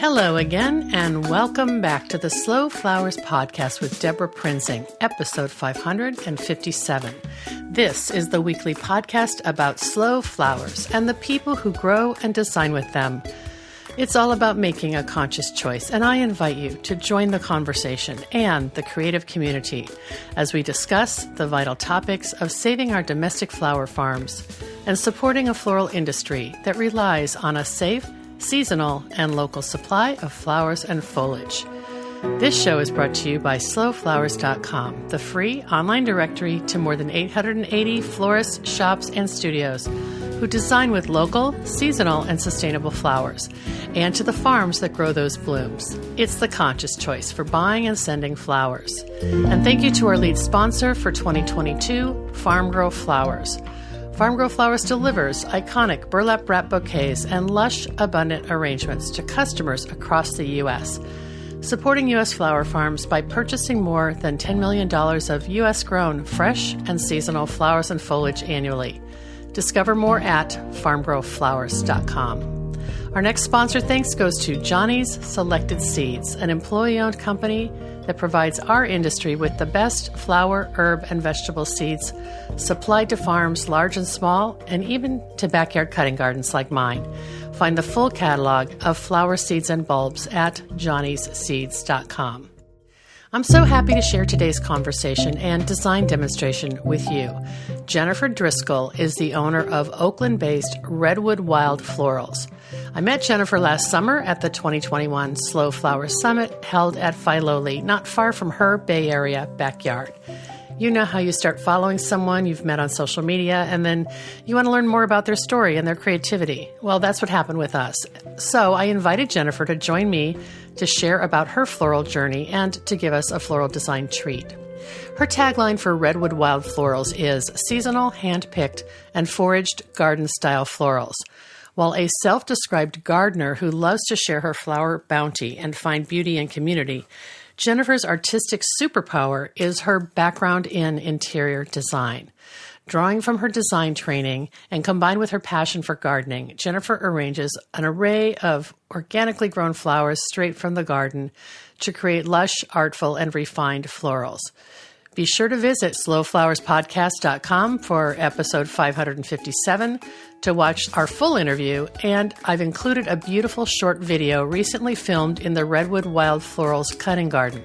Hello again, and welcome back to the Slow Flowers podcast with Deborah Prinzing, episode 557. This is the weekly podcast about slow flowers and the people who grow and design with them. It's all about making a conscious choice, and I invite you to join the conversation and the creative community as we discuss the vital topics of saving our domestic flower farms and supporting a floral industry that relies on a safe, seasonal, and local supply of flowers and foliage. This show is brought to you by slowflowers.com, the free online directory to more than 880 florists, shops, and studios who design with local, seasonal, and sustainable flowers, and to the farms that grow those blooms. It's the conscious choice for buying and sending flowers. And thank you to our lead sponsor for 2022, Farm Grow Flowers. Farm Grow Flowers delivers iconic burlap wrap bouquets and lush, abundant arrangements to customers across the U.S., supporting U.S. flower farms by purchasing more than $10 million of U.S.-grown, fresh, and seasonal flowers and foliage annually. Discover more at farmgrowflowers.com. Our next sponsor thanks goes to Johnny's Selected Seeds, an employee-owned company that provides our industry with the best flower, herb, and vegetable seeds supplied to farms large and small, and even to backyard cutting gardens like mine. Find the full catalog of flower seeds and bulbs at johnnysseeds.com. I'm so happy to share today's conversation and design demonstration with you. Jennifer Driscoll is the owner of Oakland-based Redwood Wild Florals. I met Jennifer last summer at the 2021 Slow Flowers Summit held at Filoli, not far from her Bay Area backyard. You know how you start following someone you've met on social media, and then you want to learn more about their story and their creativity. Well, that's what happened with us. So I invited Jennifer to join me to share about her floral journey and to give us a floral design treat. Her tagline for Redwood Wild Florals is seasonal, hand-picked, and foraged garden-style florals. While a self-described gardener who loves to share her flower bounty and find beauty in community, Jennifer's artistic superpower is her background in interior design. Drawing from her design training and combined with her passion for gardening, Jennifer arranges an array of organically grown flowers straight from the garden to create lush, artful, and refined florals. Be sure to visit slowflowerspodcast.com for episode 557 to watch our full interview, and I've included a beautiful short video recently filmed in the Redwood Wild Florals cutting garden.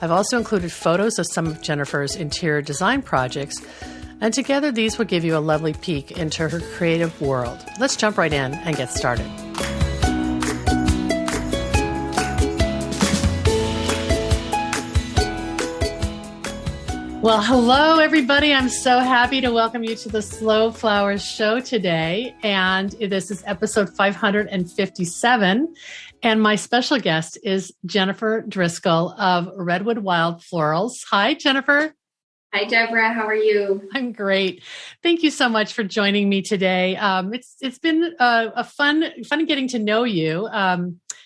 I've also included photos of some of Jennifer's interior design projects, and together these will give you a lovely peek into her creative world. Let's jump right in and get started. Well, hello, everybody. I'm so happy to welcome you to the Slow Flowers show today. And this is episode 557. And my special guest is Jennifer Driscoll of Redwood Wild Florals. Hi, Jennifer. Hi, Deborah. How are you? I'm great. Thank you so much for joining me today. It's been a fun getting to know you.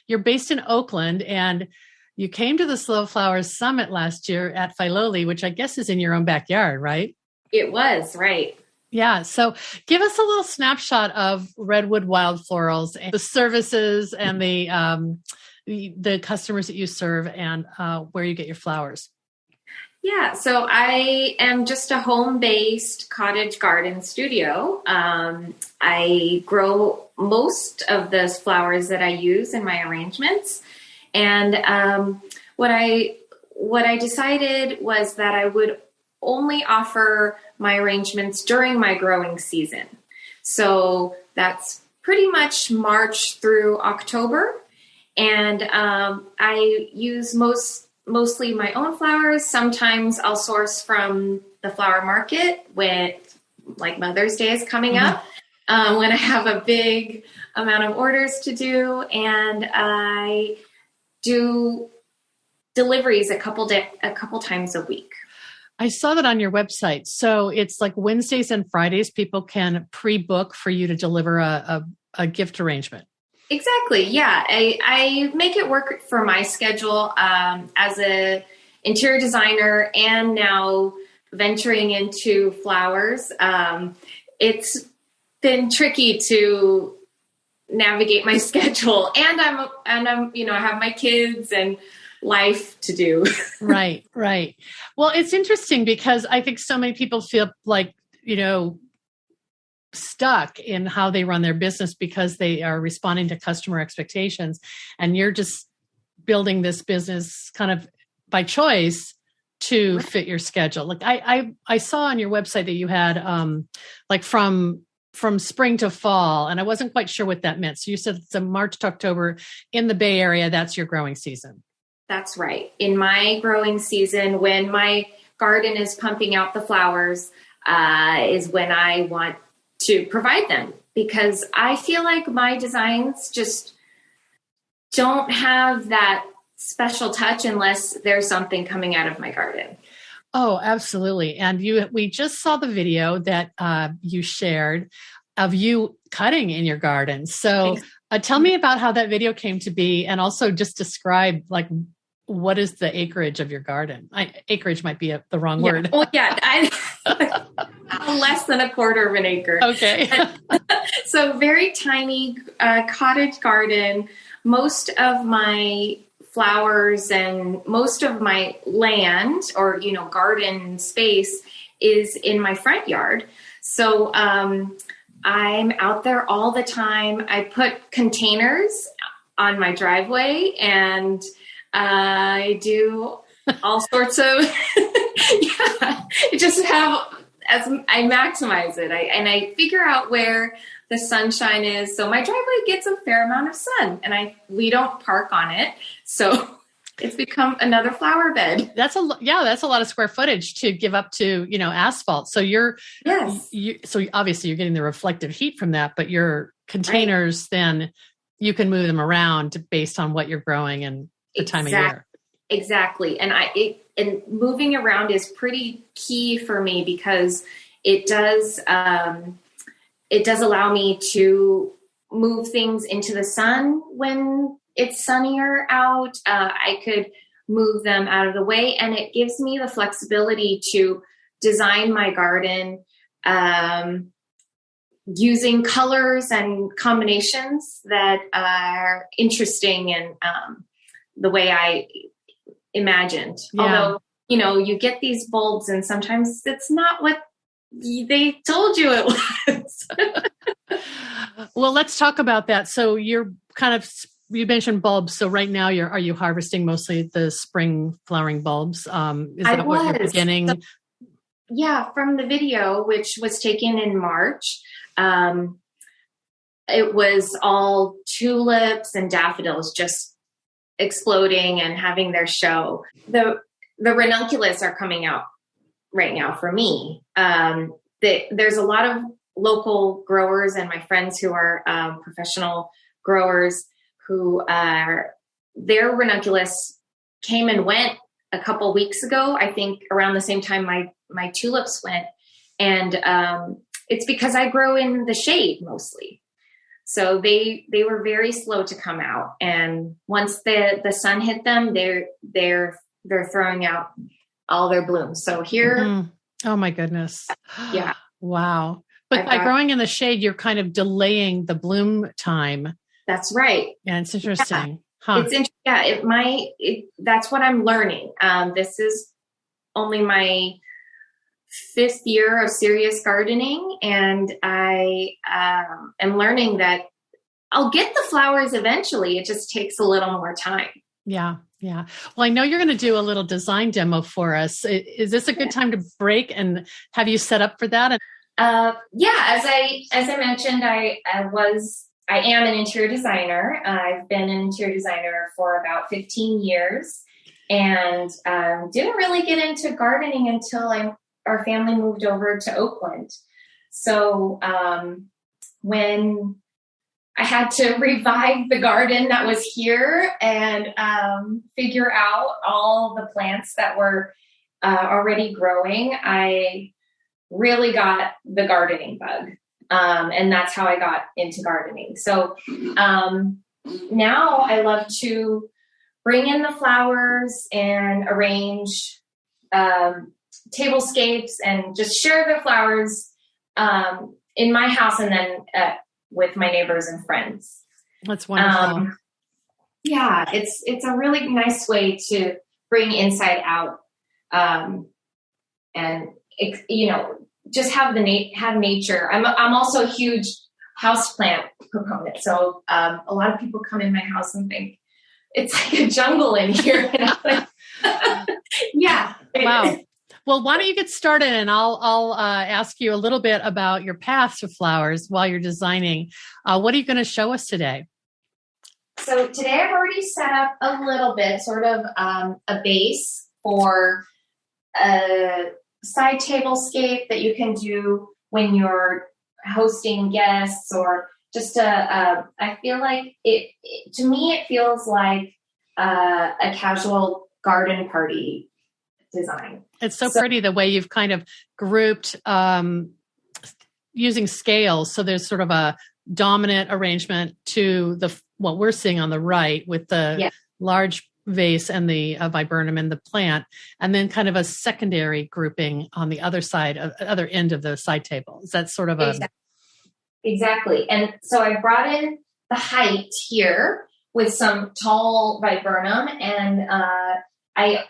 You're based in Oakland, and you came to the Slow Flowers Summit last year at Filoli, which I guess is in your own backyard, right? It was, right. Yeah. So give us a little snapshot of Redwood Wild Florals, and the services and the customers that you serve, and where you get your flowers. Yeah. So I am just a home-based cottage garden studio. I grow most of the flowers that I use in my arrangements. And what I decided was that I would only offer my arrangements during my growing season. So that's pretty much March through October. And I use mostly my own flowers. Sometimes I'll source from the flower market with, like, Mother's Day is coming up, when I have a big amount of orders to do. And I do deliveries a couple times a week. I saw that on your website. So it's like Wednesdays and Fridays, people can pre-book for you to deliver a gift arrangement. Exactly. Yeah. I make it work for my schedule as a interior designer and now venturing into flowers. It's been tricky to navigate my schedule, and I'm, I have my kids and life to do. Right. Well, it's interesting because I think so many people feel like, stuck in how they run their business because they are responding to customer expectations. And you're just building this business kind of by choice to fit your schedule. Like I saw on your website that you had like from spring to fall, and I wasn't quite sure what that meant. So you said it's a March to October in the Bay Area. That's your growing season. That's right. In my growing season, when my garden is pumping out the flowers, is when I want to provide them, because I feel like my designs just don't have that special touch unless there's something coming out of my garden. Oh, absolutely. And we just saw the video that you shared of you cutting in your garden. So tell me about how that video came to be, and also just describe like what is the acreage of your garden? Acreage might be the wrong word. Oh yeah, less than a quarter of an acre. Okay. So very tiny cottage garden. Most of my flowers and most of my land or, garden space is in my front yard. So I'm out there all the time. I put containers on my driveway, and I do all sorts of, just as I maximize it. I figure out where the sunshine is. So my driveway gets a fair amount of sun, and we don't park on it. So it's become another flower bed. That's a lot of square footage to give up to, asphalt. So so obviously you're getting the reflective heat from that, but your containers, then you can move them around based on what you're growing and the time of year. Exactly. And and moving around is pretty key for me, because it does allow me to move things into the sun when it's sunnier out. I could move them out of the way, and it gives me the flexibility to design my garden using colors and combinations that are interesting and the way I imagined. Yeah. Although, you get these bulbs and sometimes it's not what they told you it was. Well, let's talk about that. So you mentioned bulbs. So right now are you harvesting mostly the spring flowering bulbs? Is that what you're beginning? From the video, which was taken in March, it was all tulips and daffodils just exploding and having their show. The ranunculus are coming out right now for me. There's a lot of local growers and my friends who are professional growers who their ranunculus came and went a couple weeks ago. I think around the same time my tulips went, and it's because I grow in the shade mostly. So they were very slow to come out, and once the sun hit them, they're throwing out all their blooms. So here, oh my goodness, yeah, wow! But by growing in the shade, you're kind of delaying the bloom time. That's right. Yeah, it's interesting. Yeah. Huh. It's interesting. That's what I'm learning. This is only my 5th year of serious gardening, and I am learning that I'll get the flowers eventually. It just takes a little more time. Yeah. Well, I know you're going to do a little design demo for us. Is this a good time to break, and have you set up for that? As I mentioned, I am an interior designer. I've been an interior designer for about 15 years, and didn't really get into gardening until our family moved over to Oakland. So when I had to revive the garden that was here and figure out all the plants that were already growing, I really got the gardening bug. And that's how I got into gardening. So now I love to bring in the flowers and arrange tablescapes and just share the flowers in my house, and then with my neighbors and friends. That's wonderful. Yeah, it's a really nice way to bring inside out, and just have have nature. I'm also a huge houseplant proponent, so a lot of people come in my house and think it's like a jungle in here. And I'm like, yeah. Wow. Well, why don't you get started, and I'll ask you a little bit about your path to flowers while you're designing. What are you going to show us today? So today I've already set up a little bit, sort of a base for a side tablescape that you can do when you're hosting guests, or just I feel like to me, it feels like a casual garden party design. It's so pretty the way you've kind of grouped using scales. So there's sort of a dominant arrangement to what we're seeing on the right with the large vase and the viburnum and the plant, and then kind of a secondary grouping on the other side, other end of the side table. Is that sort of Exactly. And so I brought in the height here with some tall viburnum, and I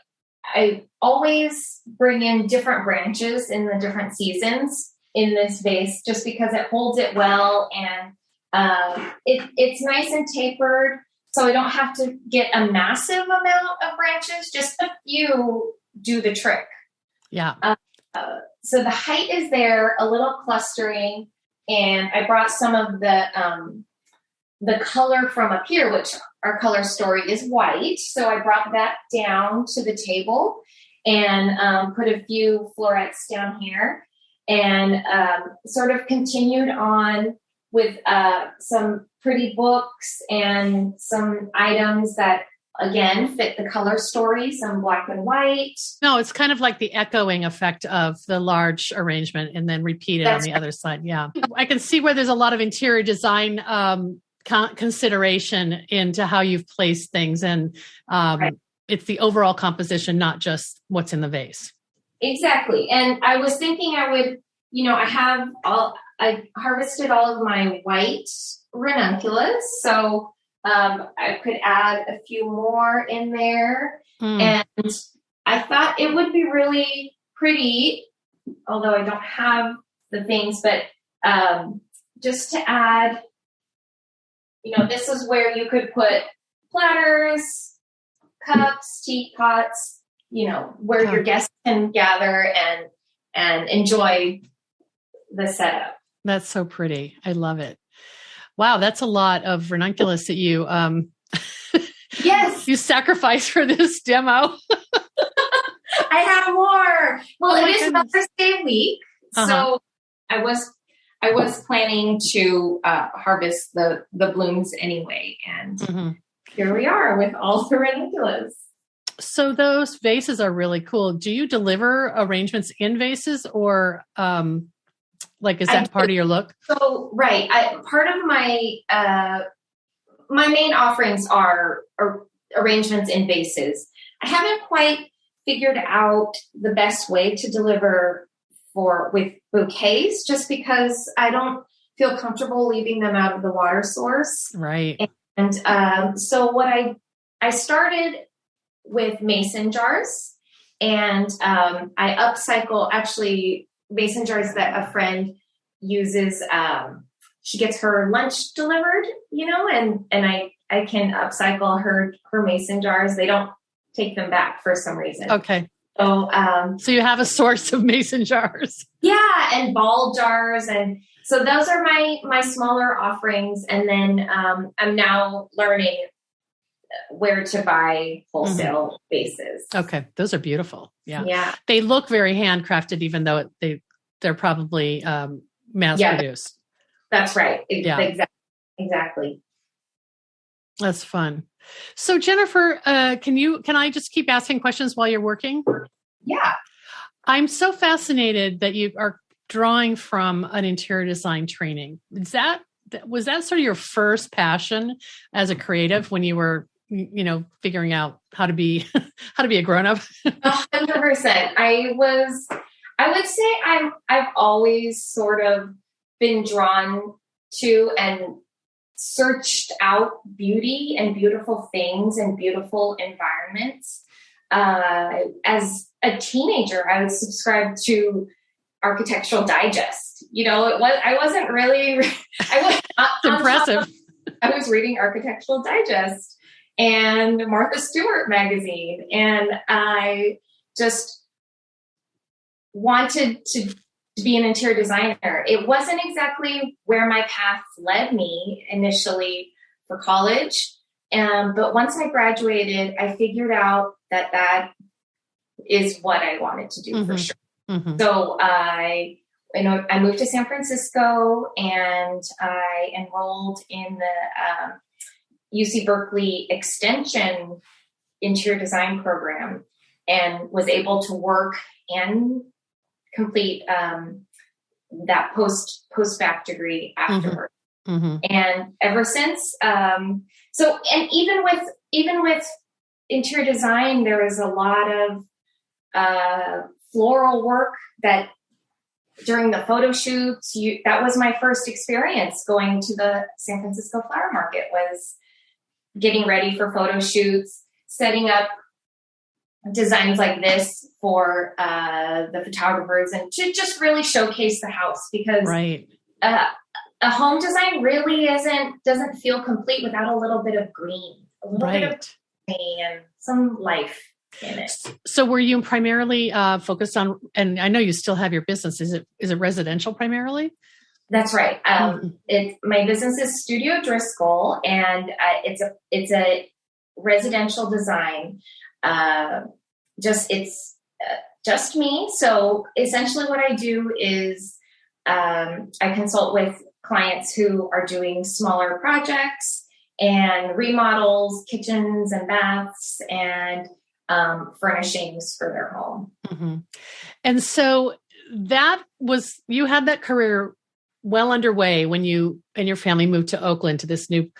always bring in different branches in the different seasons in this vase, just because it holds it well, and it's nice and tapered, so I don't have to get a massive amount of branches. Just a few do the trick. Yeah. So the height is there, a little clustering, and I brought some of the color from up here, which our color story is white. So I brought that down to the table and put a few florets down here, and sort of continued on with some pretty books and some items that, again, fit the color story, some black and white. No, it's kind of like the echoing effect of the large arrangement and then repeated on the other side. Yeah. I can see where there's a lot of interior design consideration into how you've placed things, and it's the overall composition, not just what's in the vase. Exactly. And I was thinking I would, I harvested all of my white ranunculus, so I could add a few more in there. And I thought it would be really pretty, although I don't have the things, but just to add, this is where you could put platters, cups, teapots, where your guests can gather and enjoy the setup. That's so pretty. I love it. Wow, that's a lot of ranunculus that you yes, you sacrificed for this demo. I have more. Well, it is Mother's Day week, so I was planning to harvest the blooms anyway, and here we are with all the ranunculus. So those vases are really cool. Do you deliver arrangements in vases, or is that part of your look? So, right. Part of my my main offerings are arrangements in vases. I haven't quite figured out the best way to deliver with bouquets, just because I don't feel comfortable leaving them out of the water source. Right. And so what I started with mason jars, and I upcycle actually mason jars that a friend uses. She gets her lunch delivered, and I can upcycle her mason jars. They don't take them back for some reason. Okay. So you have a source of mason jars. Yeah, and ball jars, and so those are my smaller offerings. And then I'm now learning where to buy wholesale vases. Okay, those are beautiful. Yeah. They look very handcrafted, even though they're probably mass produced. That's right. Exactly. That's fun. So Jennifer, can I just keep asking questions while you're working? Yeah. I'm so fascinated that you are drawing from an interior design training. Was that sort of your first passion as a creative when you were, figuring out how to be a grown-up? 100%. I would say I've always sort of been drawn to and searched out beauty and beautiful things and beautiful environments. As a teenager, I would subscribe to Architectural Digest. I wasn't really, I was not impressive. I was reading Architectural Digest and Martha Stewart magazine, and I just wanted to be an interior designer. It wasn't exactly where my path led me initially for college. But once I graduated, I figured out that is what I wanted to do for sure. Mm-hmm. So I moved to San Francisco, and I enrolled in the UC Berkeley Extension interior design program, and was able to work and complete that post-bac degree afterward. Mm-hmm. And ever since, and even with interior design, there is a lot of floral work that during the photo shoots, that was my first experience going to the San Francisco flower market, was getting ready for photo shoots, setting up designs like this for the photographers, and to just really showcase the house, because a home design really doesn't feel complete without a little bit of green, a little bit of green and some life in it. So were you primarily focused on, and I know you still have your business, is it residential primarily? That's right. My business is Studio Driscoll, and it's a residential design. It's just me. So essentially what I do is I consult with clients who are doing smaller projects and remodels, kitchens and baths, and furnishings for their home. Mm-hmm. And so you had that career well underway when you and your family moved to Oakland to this new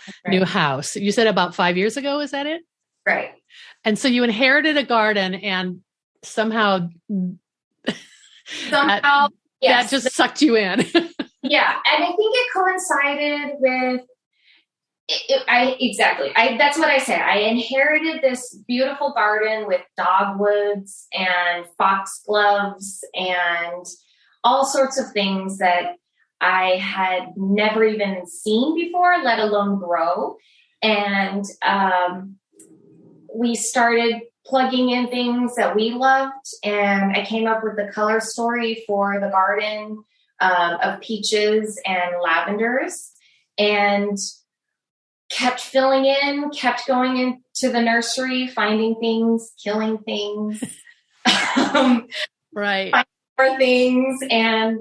house. You said about 5 years ago, is that it? Right. And so you inherited a garden, and somehow that just sucked you in. Yeah. And I think it coincided with that's what I said. I inherited this beautiful garden with dogwoods and foxgloves and all sorts of things that I had never even seen before, let alone grow. And we started plugging in things that we loved, and I came up with the color story for the garden of peaches and lavenders, and kept filling in, kept going into the nursery, finding things, killing things, finding more things. And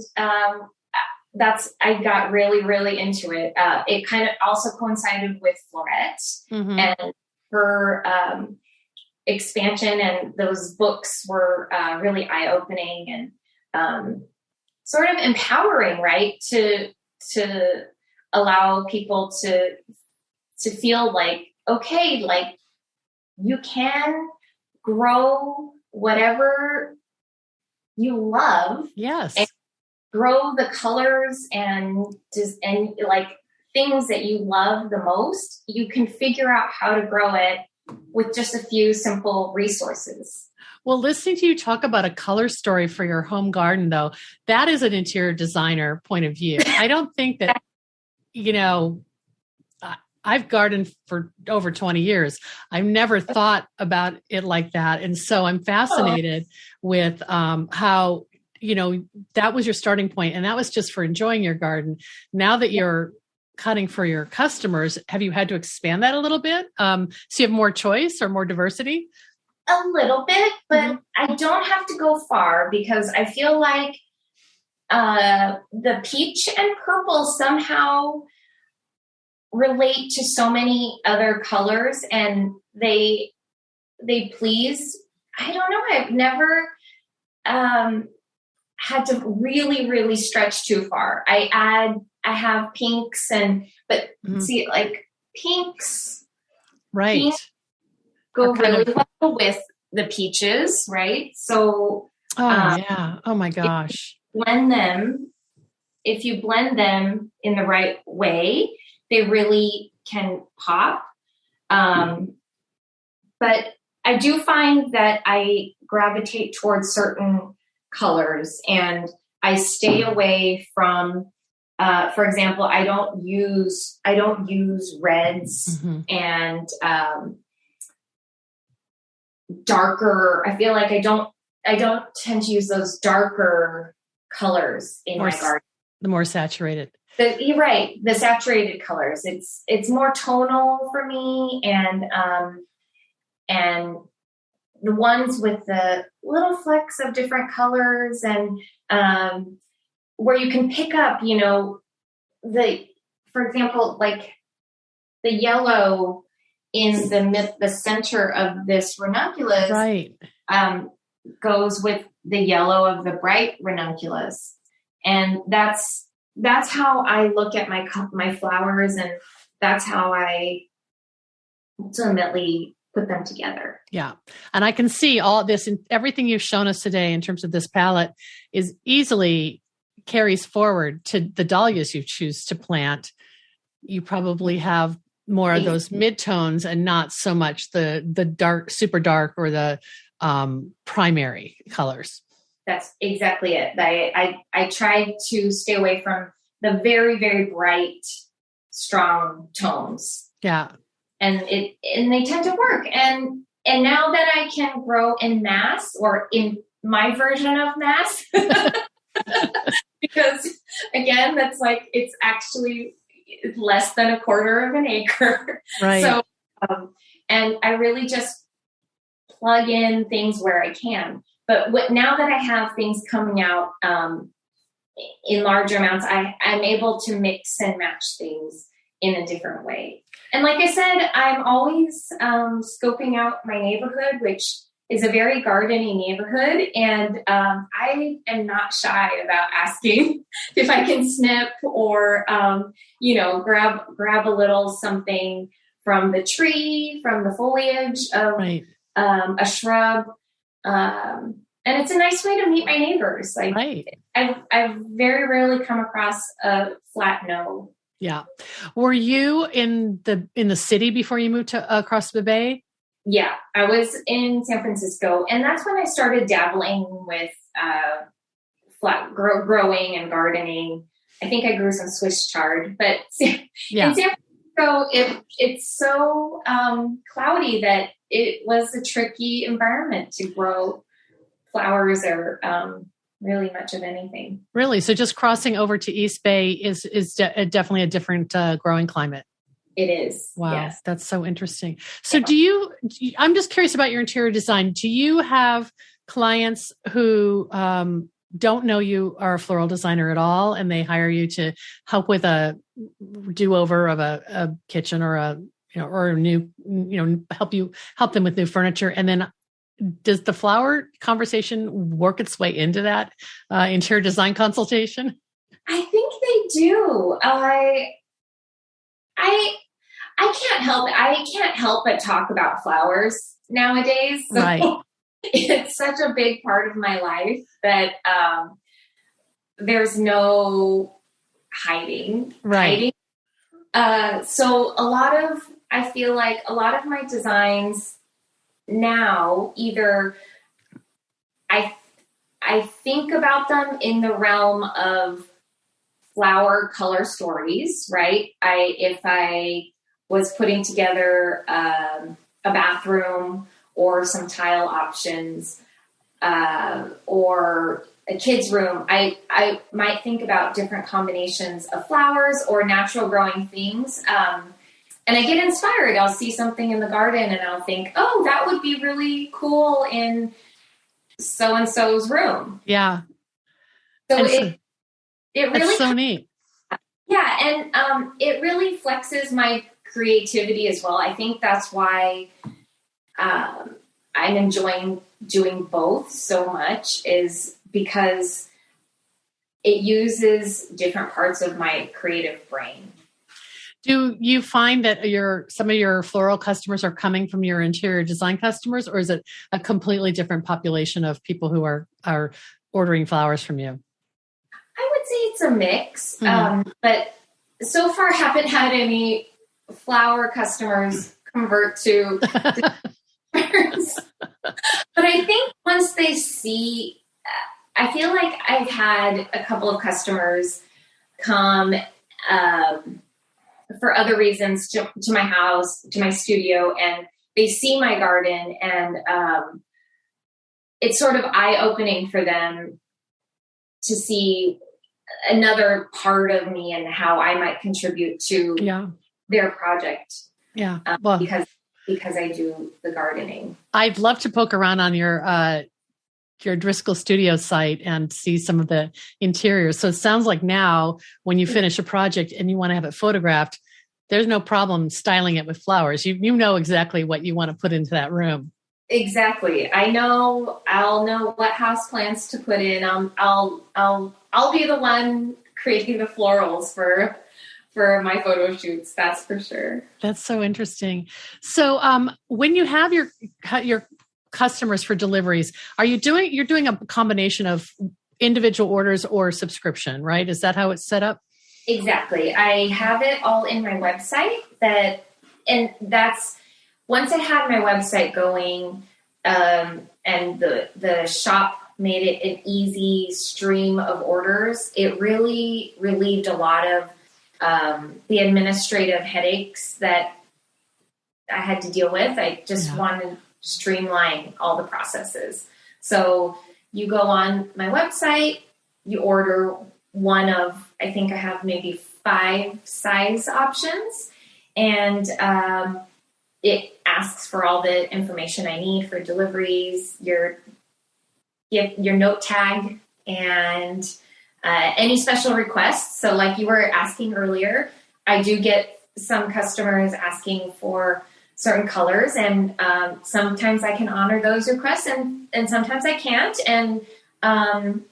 I got really, really into it. It kind of also coincided with Florette and her expansion, and those books were really eye-opening and sort of empowering, right? To allow people to feel like, okay, like you can grow whatever you love. Yes. And grow the colors and like things that you love the most. You can figure out how to grow it with just a few simple resources. Well, listening to you talk about a color story for your home garden, though, that is an interior designer point of view. I don't think that, I've gardened for over 20 years. I've never thought about it like that. And so I'm fascinated with how, that was your starting point, and that was just for enjoying your garden. Now that you're cutting for your customers, have you had to expand that a little bit? So you have more choice or more diversity? A little bit, but I don't have to go far, because I feel like the peach and purple somehow relate to so many other colors, and they please. I don't know. I've never had to really, really stretch too far. I have pinks see, like pinks, right? Pinks go really well with the peaches, right? So, oh my gosh. If you blend them in the right way, they really can pop. But I do find that I gravitate towards certain colors, and I stay away from, for example, I don't use reds and darker. I feel like I don't tend to use those darker colors in my garden. The more saturated. You're right. The saturated colors. It's more tonal for me, and the ones with the little flecks of different colors, and where you can pick up, for example, like the yellow in the center of this ranunculus, right, goes with the yellow of the bright ranunculus, and that's how I look at my flowers, and that's how I ultimately put them together. Yeah. And I can see all this, and everything you've shown us today in terms of this palette is easily carries forward to the dahlias you choose to plant. You probably have more of those midtones and not so much the dark, super dark, or the primary colors. That's exactly it. I tried to stay away from the very, very bright, strong tones. Yeah. And they tend to work. And now that I can grow in mass, or in my version of mass, because again, that's like, it's actually less than a quarter of an acre. Right. So, and I really just plug in things where I can. But now that I have things coming out in larger amounts, I'm able to mix and match things in a different way. And like I said, I'm always scoping out my neighborhood, which is a very gardeny neighborhood. And I am not shy about asking if I can snip or, grab a little something from the tree, from the foliage of a shrub. And it's a nice way to meet my neighbors. Like, right. I've very rarely come across a flat no. Yeah. Were you in the city before you moved to across the bay? Yeah, I was in San Francisco, and that's when I started dabbling with growing and gardening. I think I grew some Swiss chard, but in San Francisco, it's so cloudy that it was a tricky environment to grow flowers or really much of anything. Really? So just crossing over to East Bay is definitely a different growing climate. It is. Wow. Yes. That's so interesting. So I'm just curious about your interior design. Do you have clients who don't know you are a floral designer at all, and they hire you to help with a do-over of a kitchen or a new, help them with new furniture? And then does the flower conversation work its way into that interior design consultation? I think they do. I can't help it. I can't help but talk about flowers nowadays. So right. It's such a big part of my life that there's no hiding. Right. So I feel like a lot of my designs now, either I think about them in the realm of flower color stories, right? If I was putting together a bathroom or some tile options or a kid's room, I might think about different combinations of flowers or natural growing things. And I get inspired. I'll see something in the garden and I'll think, oh, that would be really cool in so-and-so's room. Yeah. So it really, that's so neat. Yeah. And it really flexes my creativity as well. I think that's why I'm enjoying doing both so much, is because it uses different parts of my creative brain. Do you find that some of your floral customers are coming from your interior design customers, or is it a completely different population of people who are ordering flowers from you? I would say it's a mix. But so far haven't had any flower customers convert to designers. But I think once they see, I feel like I've had a couple of customers come for other reasons to my house, to my studio, and they see my garden, and it's sort of eye-opening for them to see another part of me and how I might contribute to their project. Yeah. Well, because I do the gardening. I'd love to poke around on your Driscoll Studio site and see some of the interiors. So it sounds like now when you finish a project and you want to have it photographed, there's no problem styling it with flowers. You know exactly what you want to put into that room. Exactly. I'll know what house plants to put in. I'll be the one creating the florals for my photo shoots. That's for sure. That's so interesting. So when you have your customers for deliveries, you're doing a combination of individual orders or subscription, right? Is that how it's set up? Exactly. I have it all in my website once I had my website going, and the shop made it an easy stream of orders, it really relieved a lot of the administrative headaches that I had to deal with. I just wanted to streamline all the processes. So you go on my website, you order one of, I think I have maybe 5 size options, and it asks for all the information I need for deliveries, your note tag, and any special requests. So like you were asking earlier, I do get some customers asking for certain colors, and sometimes I can honor those requests, and sometimes I can't. And I'm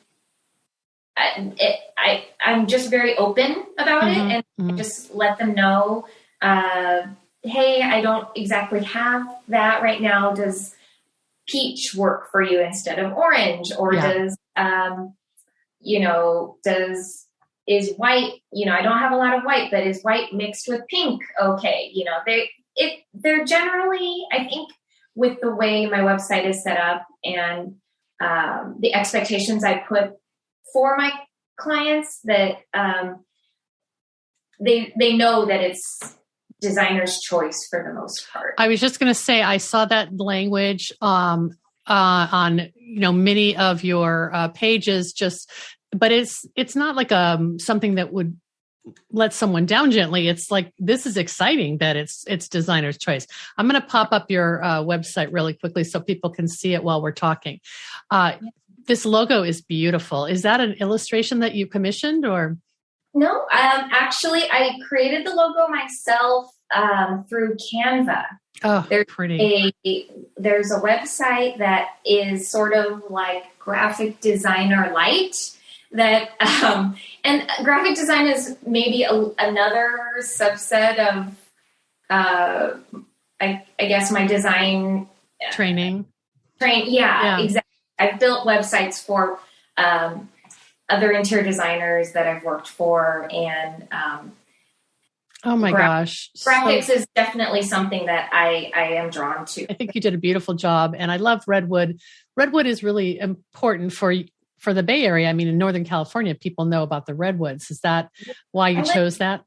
just very open about it, and I just let them know, hey, I don't exactly have that right now. Does peach work for you instead of orange? Or does is white, I don't have a lot of white, but is white mixed with pink okay? They're generally, I think, with the way my website is set up and the expectations I put for my clients, that they know that it's designer's choice for the most part. I was just going to say, I saw that language on many of your pages, but it's not like something that would let someone down gently. It's like, this is exciting that it's designer's choice. I'm going to pop up your website really quickly so people can see it while we're talking. This logo is beautiful. Is that an illustration that you commissioned, or? No, actually, I created the logo myself through Canva. Oh, pretty. There's a website that is sort of like graphic designer light. That and graphic design is maybe another subset of, I guess, my design training. Yeah, exactly. I've built websites for other interior designers that I've worked for, and oh my gosh, graphics is definitely something that I am drawn to. I think you did a beautiful job, and I love Redwood. Redwood is really important for the Bay Area. I mean, in Northern California, people know about the redwoods. Is that why you chose that?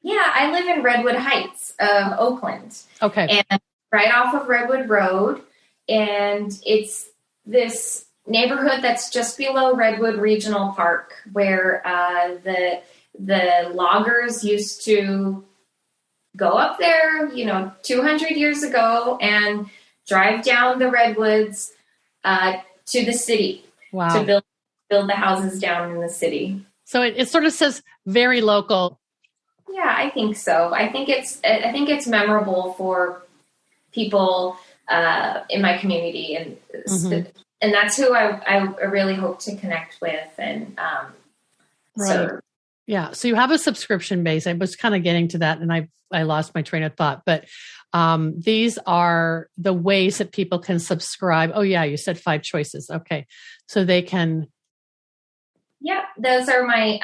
Yeah, I live in Redwood Heights of Oakland. Okay. And right off of Redwood Road. And it's this neighborhood that's just below Redwood Regional Park, where the loggers used to go up there, 200 years ago, and drive down the redwoods to the city. Wow. To build the houses down in the city. So it sort of says very local. Yeah, I think so. I think it's memorable for people in my community, and and that's who I really hope to connect with and serve. Yeah. So you have a subscription base. I was kind of getting to that, and I lost my train of thought. But these are the ways that people can subscribe. Oh yeah, you said 5 choices. Okay, so they can. Yeah, those are my.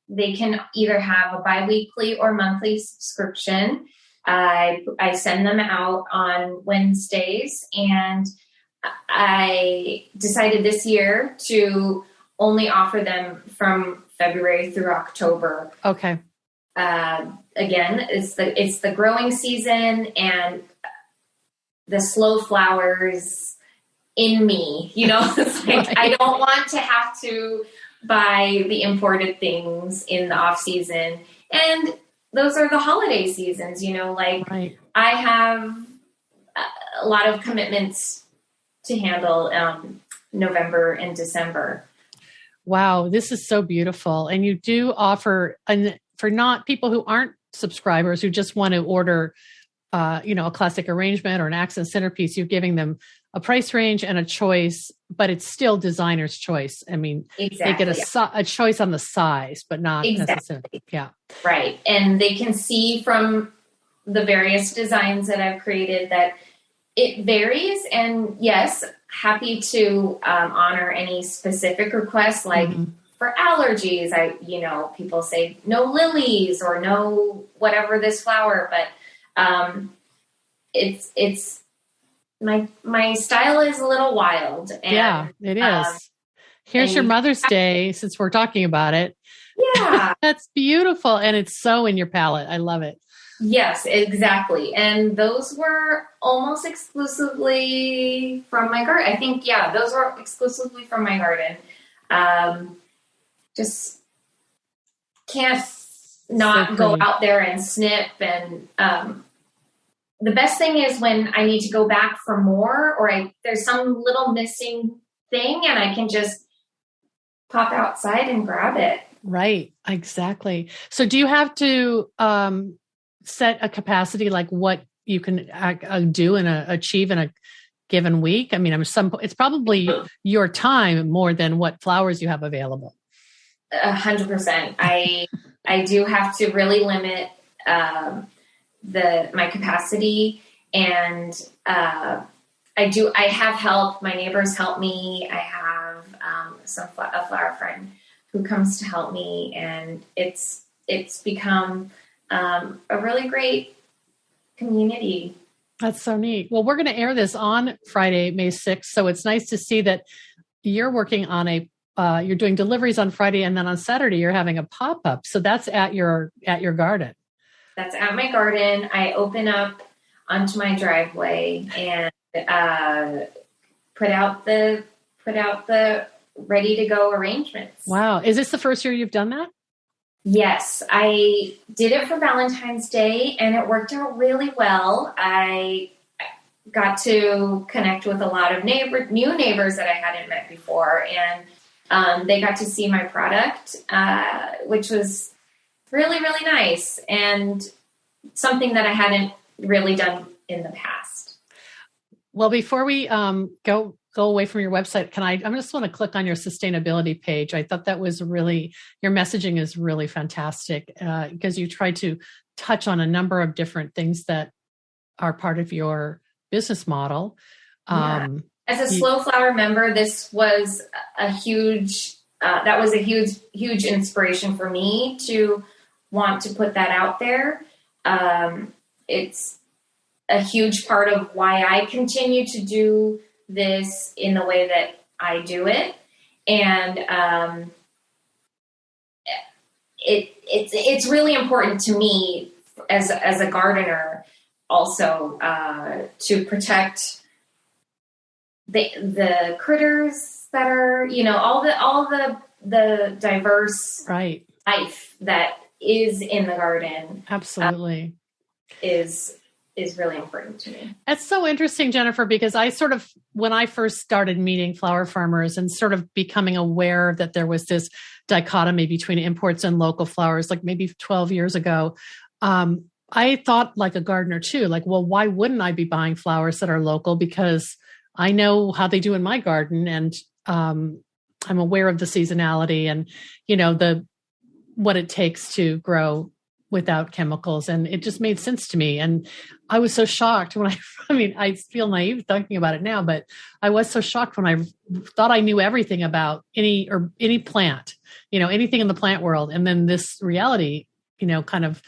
they can either have a biweekly or monthly subscription. I send them out on Wednesdays, and I decided this year to only offer them from February through October. Okay. Again, it's the growing season, and the slow flowers in me, it's like, right. I don't want to have to buy the imported things in the off season. And those are the holiday seasons, right. I have a lot of commitments to handle, November and December. Wow. This is so beautiful. And you do offer, and for not people who aren't subscribers who just want to order, a classic arrangement or an accent centerpiece, you're giving them a price range and a choice, but it's still designer's choice. I mean, exactly. They get a choice on the size, but not necessarily. Yeah. Right. And they can see from the various designs that I've created that it varies. And yes, happy to honor any specific requests, like for allergies. People say no lilies or no whatever this flower, but it's my style is a little wild. And, yeah, it is. Here's your Mother's Day, since we're talking about it. Yeah. That's beautiful. And it's so in your palette. I love it. Yes, exactly. And those were almost exclusively from my garden. I think, those were exclusively from my garden. Just can't not go out there and snip. And the best thing is when I need to go back for more, or there's some little missing thing, and I can just pop outside and grab it. Right. Exactly. So do you have to set a capacity, like what you can do and achieve in a given week? I mean, it's probably your time more than what flowers you have available. 100%. I do have to really limit my capacity, and I have help. My neighbors help me. I have a flower friend who comes to help me, and it's become a really great community. That's so neat. Well, we're going to air this on Friday, May 6th. So it's nice to see that you're working on you're doing deliveries on Friday, and then on Saturday you're having a pop-up. So that's at your garden. That's at my garden. I open up onto my driveway and put out the ready to go arrangements. Wow. Is this the first year you've done that? Yes, I did it for Valentine's Day, and it worked out really well. I got to connect with a lot of new neighbors that I hadn't met before, and they got to see my product, which was really, really nice, and something that I hadn't really done in the past. Well, before we go away from your website, I just want to click on your sustainability page. I thought that was your messaging is really fantastic because you try to touch on a number of different things that are part of your business model. Yeah. As a Slow Flower member, this was a huge inspiration for me to want to put that out there. It's a huge part of why I continue to do this in the way that I do it. And it's really important to me as a gardener also to protect the critters that are, all the diverse life that is in the garden. Absolutely. Is really important to me. That's so interesting, Jennifer, because when I first started meeting flower farmers and sort of becoming aware that there was this dichotomy between imports and local flowers, like maybe 12 years ago, I thought like a gardener too, like, well, why wouldn't I be buying flowers that are local? Because I know how they do in my garden, and I'm aware of the seasonality and, what it takes to grow without chemicals. And it just made sense to me. And I was so shocked when I feel naive talking about it now, but I was so shocked when I thought I knew everything about any plant, anything in the plant world. And then this reality, kind of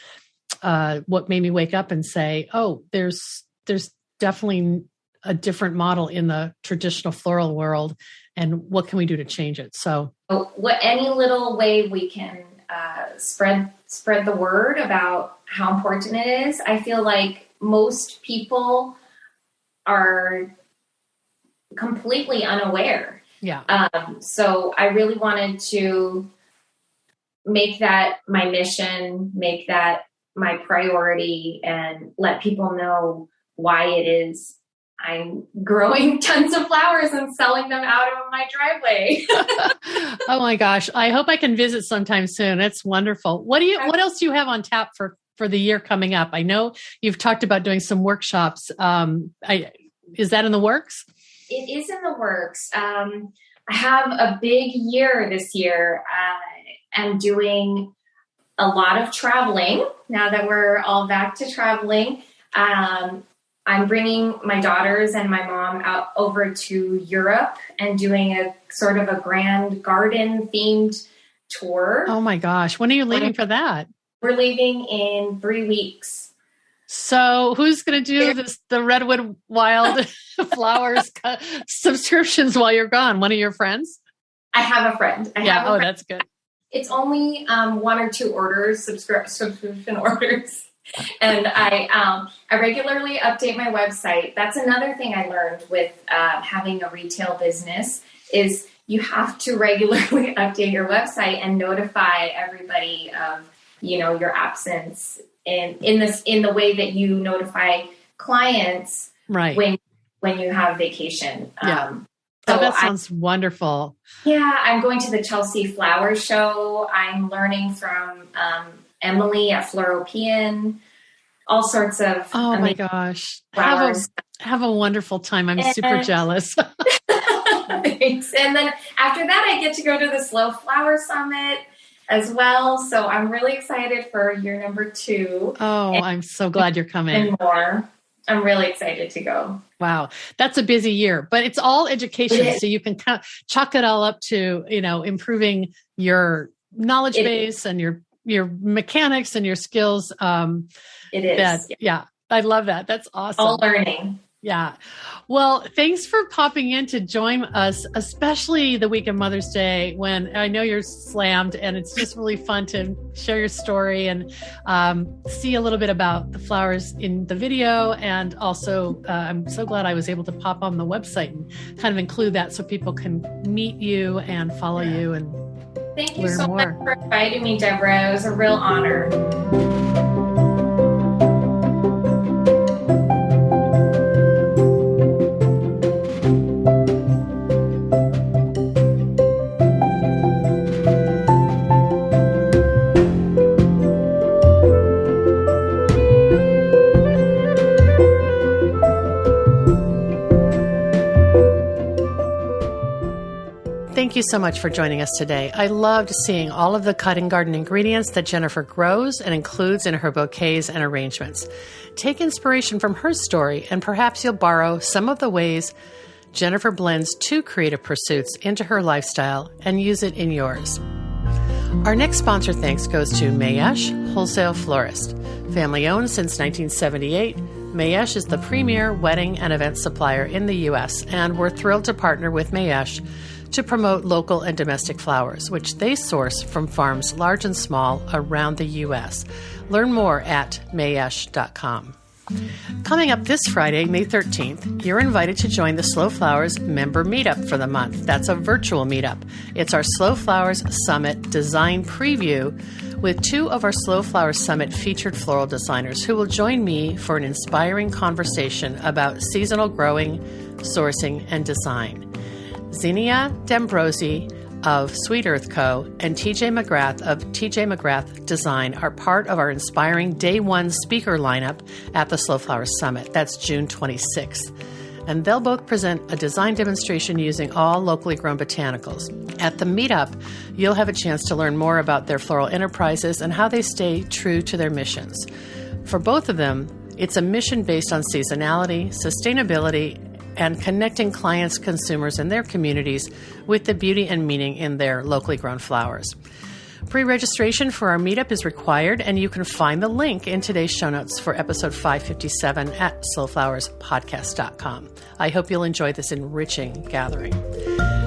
what made me wake up and say, oh, there's definitely a different model in the traditional floral world. And what can we do to change it? So any little way we can spread the word about how important it is. I feel like most people are completely unaware. Yeah. So I really wanted to make that my mission, make that my priority, and let people know why it is I'm growing tons of flowers and selling them out of my driveway. Oh my gosh. I hope I can visit sometime soon. It's wonderful. What else do you have on tap for the year coming up? I know you've talked about doing some workshops. Is that in the works? It is in the works. I have a big year this year. I'm doing a lot of traveling now that we're all back to traveling. I'm bringing my daughters and my mom out over to Europe and doing a sort of a grand garden themed tour. Oh my gosh. When are you leaving for that? We're leaving in 3 weeks. So who's going to do the Redwood Wild Flowers subscriptions while you're gone? One of your friends? I have a friend. That's good. It's only 1 or 2 orders, subscription orders. And I regularly update my website. That's another thing I learned with having a retail business is you have to regularly update your website and notify everybody of, your absence in the way that you notify clients right. when you have vacation. Yeah. So that sounds wonderful. Yeah, I'm going to the Chelsea Flower Show. I'm learning from Emily at Floropean, all sorts of my gosh. Flowers. Have a wonderful time. I'm super jealous. Thanks. And then after that, I get to go to the Slow Flower Summit as well. So I'm really excited for year number 2. Oh, I'm so glad you're coming. And more. I'm really excited to go. Wow. That's a busy year, but it's all education. So you can kind of chalk it all up to, improving your knowledge base and your mechanics and your skills. It is. I love that. That's awesome. All learning. Yeah. Well, thanks for popping in to join us, especially the week of Mother's Day when I know you're slammed, and it's just really fun to share your story and see a little bit about the flowers in the video. And also, I'm so glad I was able to pop on the website and kind of include that so people can meet you and follow you and Thank you so much for inviting me, Deborah. It was a real honor. Thank you so much for joining us today. I loved seeing all of the cutting garden ingredients that Jennifer grows and includes in her bouquets and arrangements. Take inspiration from her story, and perhaps you'll borrow some of the ways Jennifer blends 2 creative pursuits into her lifestyle and use it in yours. Our next sponsor thanks goes to Mayesh Wholesale Florist. Family owned since 1978, Mayesh is the premier wedding and event supplier in the U.S., and we're thrilled to partner with Mayesh to promote local and domestic flowers, which they source from farms large and small around the U.S. Learn more at mayesh.com. Coming up this Friday, May 13th, you're invited to join the Slow Flowers member meetup for the month. That's a virtual meetup. It's our Slow Flowers Summit design preview with 2 of our Slow Flowers Summit featured floral designers who will join me for an inspiring conversation about seasonal growing, sourcing, and design. Zinnia D'Ambrosi of Sweet Earth Co. and TJ McGrath of TJ McGrath Design are part of our inspiring Day 1 speaker lineup at the Slow Flowers Summit. That's June 26th. and they'll both present a design demonstration using all locally grown botanicals. At the meetup, you'll have a chance to learn more about their floral enterprises and how they stay true to their missions. For both of them, it's a mission based on seasonality, sustainability, and connecting clients, consumers, and their communities with the beauty and meaning in their locally grown flowers. Pre-registration for our meetup is required, and you can find the link in today's show notes for episode 557 at slowflowerspodcast.com. I hope you'll enjoy this enriching gathering.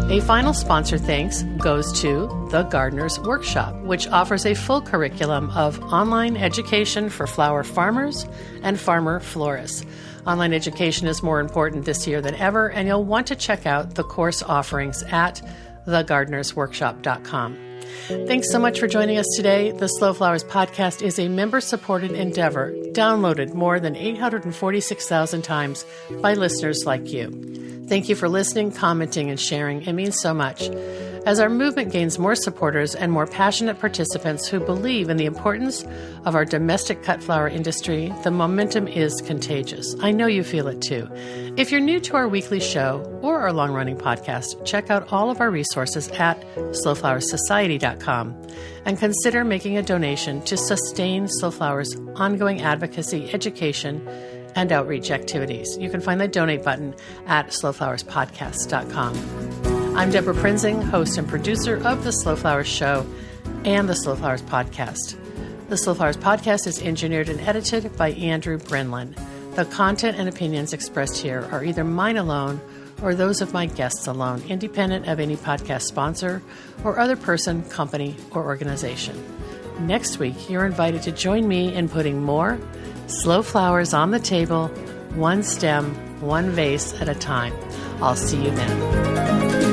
A final sponsor thanks goes to The Gardener's Workshop, which offers a full curriculum of online education for flower farmers and farmer florists. Online education is more important this year than ever, and you'll want to check out the course offerings at thegardenersworkshop.com. Thanks so much for joining us today. The Slow Flowers podcast is a member-supported endeavor, downloaded more than 846,000 times by listeners like you. Thank you for listening, commenting, and sharing. It means so much. As our movement gains more supporters and more passionate participants who believe in the importance of our domestic cut flower industry, the momentum is contagious. I know you feel it too. If you're new to our weekly show or our long-running podcast, check out all of our resources at slowflowersociety.com and consider making a donation to sustain Slow Flowers' ongoing advocacy, education, and outreach activities. You can find the donate button at slowflowerspodcast.com. I'm Deborah Prinzing, host and producer of The Slow Flowers Show and The Slow Flowers Podcast. The Slow Flowers Podcast is engineered and edited by Andrew Brenlin. The content and opinions expressed here are either mine alone or those of my guests alone, independent of any podcast sponsor or other person, company, or organization. Next week, you're invited to join me in putting more slow flowers on the table, one stem, one vase at a time. I'll see you then.